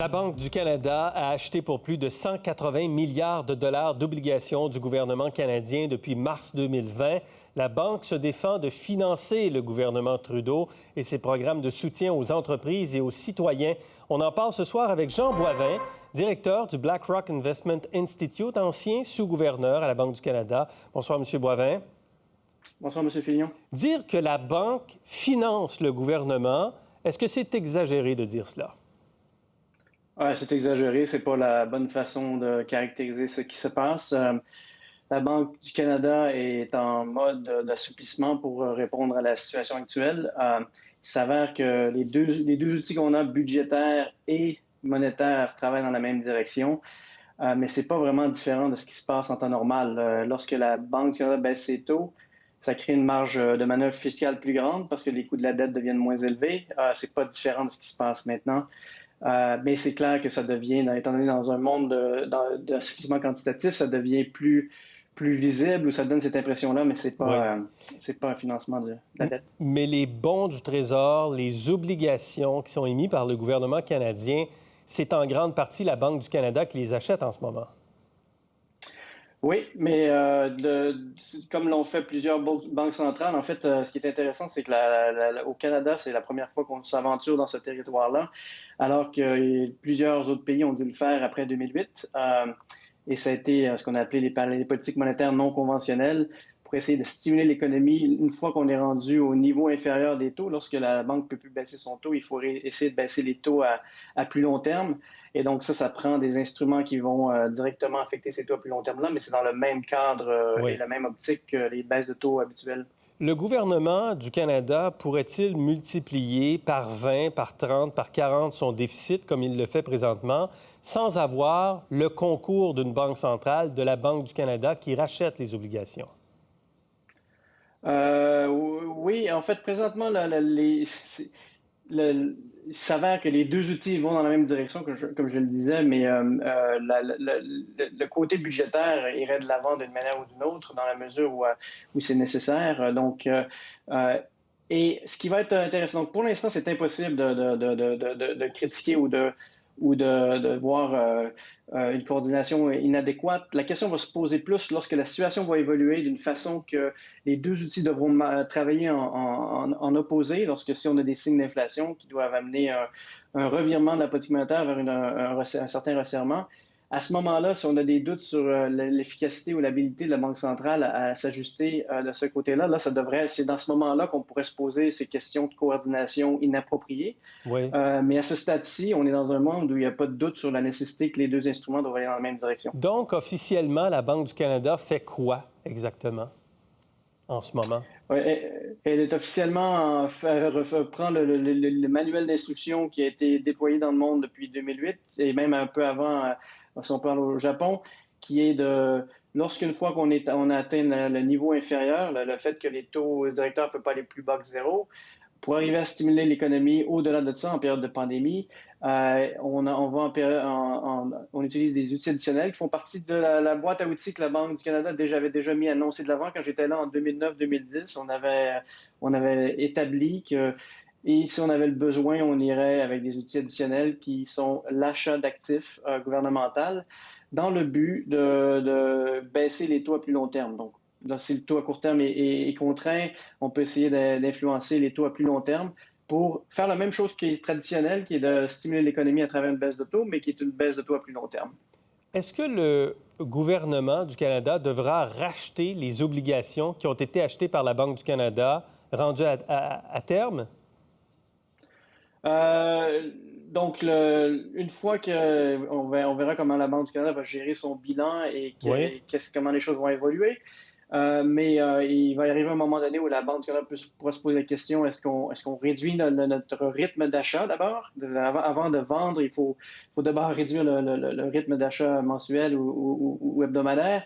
La Banque du Canada a acheté pour plus de 180 milliards de dollars d'obligations du gouvernement canadien depuis mars 2020. La Banque se défend de financer le gouvernement Trudeau et ses programmes de soutien aux entreprises et aux citoyens. On en parle ce soir avec Jean Boivin, directeur du BlackRock Investment Institute, ancien sous-gouverneur à la Banque du Canada. Bonsoir, M. Boivin. Bonsoir, M. Fillon. Dire que la Banque finance le gouvernement, est-ce que c'est exagéré de dire cela? Ouais, c'est exagéré, c'est pas la bonne façon de caractériser ce qui se passe. La Banque du Canada est en mode d'assouplissement pour répondre à la situation actuelle. Il s'avère que les deux outils qu'on a, budgétaire et monétaire, travaillent dans la même direction, mais c'est pas vraiment différent de ce qui se passe en temps normal. Lorsque la Banque du Canada baisse ses taux, ça crée une marge de manœuvre fiscale plus grande parce que les coûts de la dette deviennent moins élevés. C'est pas différent de ce qui se passe maintenant. Mais c'est clair que ça devient, étant donné dans un monde d'assouplissement quantitatif, ça devient plus visible ou ça donne cette impression-là, mais Oui. C'est pas un financement de la dette. Mais les bons du Trésor, les obligations qui sont émises par le gouvernement canadien, c'est en grande partie la Banque du Canada qui les achète en ce moment. Oui, mais comme l'ont fait plusieurs banques centrales, en fait, ce qui est intéressant, c'est que au Canada, c'est la première fois qu'on s'aventure dans ce territoire-là, alors que plusieurs autres pays ont dû le faire après 2008. Et ça a été ce qu'on a appelé les politiques monétaires non conventionnelles pour essayer de stimuler l'économie. Une fois qu'on est rendu au niveau inférieur des taux, lorsque la banque ne peut plus baisser son taux, il faut essayer de baisser les taux à plus long terme. Et donc ça prend des instruments qui vont directement affecter ces taux à plus long terme-là, mais c'est dans le même cadre et Oui. la même optique que les baisses de taux habituelles. Le gouvernement du Canada pourrait-il multiplier par 20, par 30, par 40 son déficit, comme il le fait présentement, sans avoir le concours d'une banque centrale, de la Banque du Canada, qui rachète les obligations? Oui, en fait, présentement, il s'avère que les deux outils vont dans la même direction, comme je le disais, mais le côté budgétaire irait de l'avant d'une manière ou d'une autre, dans la mesure où c'est nécessaire. Et ce qui va être intéressant, donc pour l'instant, c'est impossible de critiquer ou de voir une coordination inadéquate. La question va se poser plus lorsque la situation va évoluer d'une façon que les deux outils devront travailler en opposé, lorsque si on a des signes d'inflation qui doivent amener un revirement de la politique monétaire vers un certain resserrement. À ce moment-là, si on a des doutes sur l'efficacité ou l'habilité de la Banque centrale à s'ajuster de ce côté-là, c'est dans ce moment-là qu'on pourrait se poser ces questions de coordination inappropriées. Oui. Mais à ce stade-ci, on est dans un monde où il n'y a pas de doute sur la nécessité que les deux instruments doivent aller dans la même direction. Donc, officiellement, la Banque du Canada fait quoi exactement en ce moment? Ouais, elle est officiellement prend le manuel d'instruction qui a été déployé dans le monde depuis 2008 et même un peu avant, si on parle au Japon, qui est lorsqu'une fois on a atteint le niveau inférieur, le fait que les taux directeurs ne peuvent pas aller plus bas que zéro, pour arriver à stimuler l'économie au-delà de ça en période de pandémie, on utilise des outils additionnels qui font partie de la boîte à outils que la Banque du Canada avait déjà mis annoncé de l'avant. Quand j'étais là en 2009-2010, on avait établi que et si on avait le besoin, on irait avec des outils additionnels qui sont l'achat d'actifs gouvernemental dans le but de baisser les taux à plus long terme. Donc, là, si le taux à court terme est contraint, on peut essayer d'influencer les taux à plus long terme pour faire la même chose qui est traditionnelle, qui est de stimuler l'économie à travers une baisse de taux, mais qui est une baisse de taux à plus long terme. Est-ce que le gouvernement du Canada devra racheter les obligations qui ont été achetées par la Banque du Canada rendues à terme? Donc, une fois on verra comment la Banque du Canada va gérer son bilan et Oui. comment les choses vont évoluer. Mais il va y arriver un moment donné où la Banque du Canada pourra se poser la question, est-ce qu'on réduit notre rythme d'achat d'abord? Avant de vendre, il faut d'abord réduire le rythme d'achat mensuel ou hebdomadaire.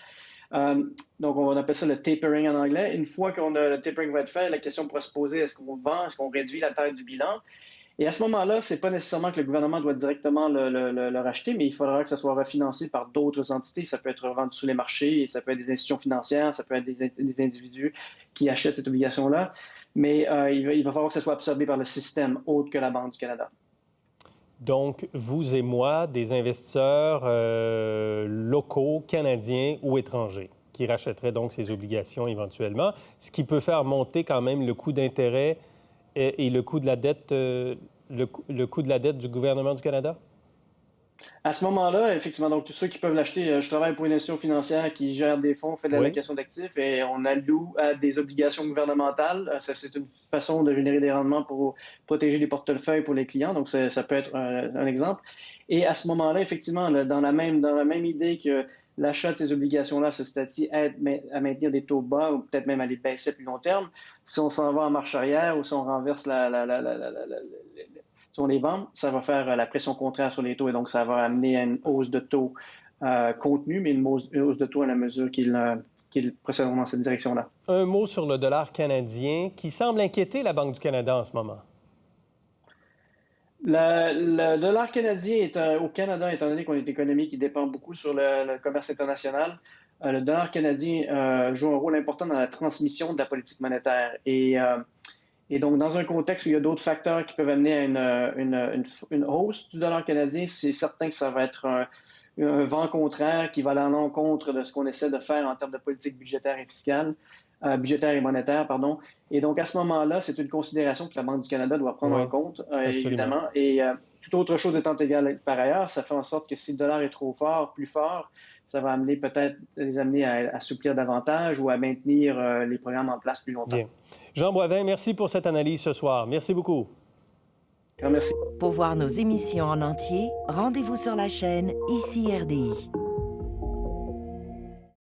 Donc, on appelle ça le tapering en anglais. Une fois que le tapering va être fait, la question pourra se poser, est-ce qu'on vend, est-ce qu'on réduit la taille du bilan? Et à ce moment-là, ce n'est pas nécessairement que le gouvernement doit directement le racheter, mais il faudra que ça soit refinancé par d'autres entités. Ça peut être vendu sur les marchés, ça peut être des institutions financières, ça peut être des individus qui achètent cette obligation-là. Mais il va falloir que ça soit absorbé par le système autre que la Banque du Canada. donc vous et moi, des investisseurs locaux, canadiens ou étrangers, qui rachèteraient donc ces obligations éventuellement, ce qui peut faire monter quand même le coût d'intérêt et le coût de la dette, le coût de la dette du gouvernement du Canada? À ce moment-là, effectivement, donc tous ceux qui peuvent l'acheter, je travaille pour une institution financière qui gère des fonds, fait de Oui. l'allocation d'actifs et on alloue à des obligations gouvernementales. Ça, c'est une façon de générer des rendements pour protéger les portefeuilles pour les clients. Donc, ça peut être un exemple. Et à ce moment-là, effectivement, là, dans la même idée que l'achat de ces obligations-là, ce stade-ci, aide à maintenir des taux bas ou peut-être même à les baisser à plus long terme, si on s'en va en marche arrière ou si on renverse si on les vend, ça va faire la pression contraire sur les taux et donc ça va amener à une hausse de taux contenue, mais une hausse de taux à la mesure qu'ils procèderont dans cette direction-là. Un mot sur le dollar canadien qui semble inquiéter la Banque du Canada en ce moment. Le dollar canadien est au Canada, étant donné qu'on est une économie qui dépend beaucoup sur le commerce international, le dollar canadien joue un rôle important dans la transmission de la politique monétaire. Et donc, dans un contexte où il y a d'autres facteurs qui peuvent amener à une hausse du dollar canadien, c'est certain que ça va être un vent contraire qui va aller à l'encontre de ce qu'on essaie de faire en termes de politique budgétaire et fiscale, budgétaire et monétaire, pardon. Et donc, à ce moment-là, c'est une considération que la Banque du Canada doit prendre Oui, en compte, absolument. évidemment. Et toute autre chose étant égale par ailleurs, ça fait en sorte que si le dollar est trop fort, plus fort, ça va amener peut-être les amener à assouplir davantage ou à maintenir les programmes en place plus longtemps. Bien. Jean Boivin, merci pour cette analyse ce soir. Merci beaucoup. Merci. Pour voir nos émissions en entier, rendez-vous sur la chaîne ICI RDI.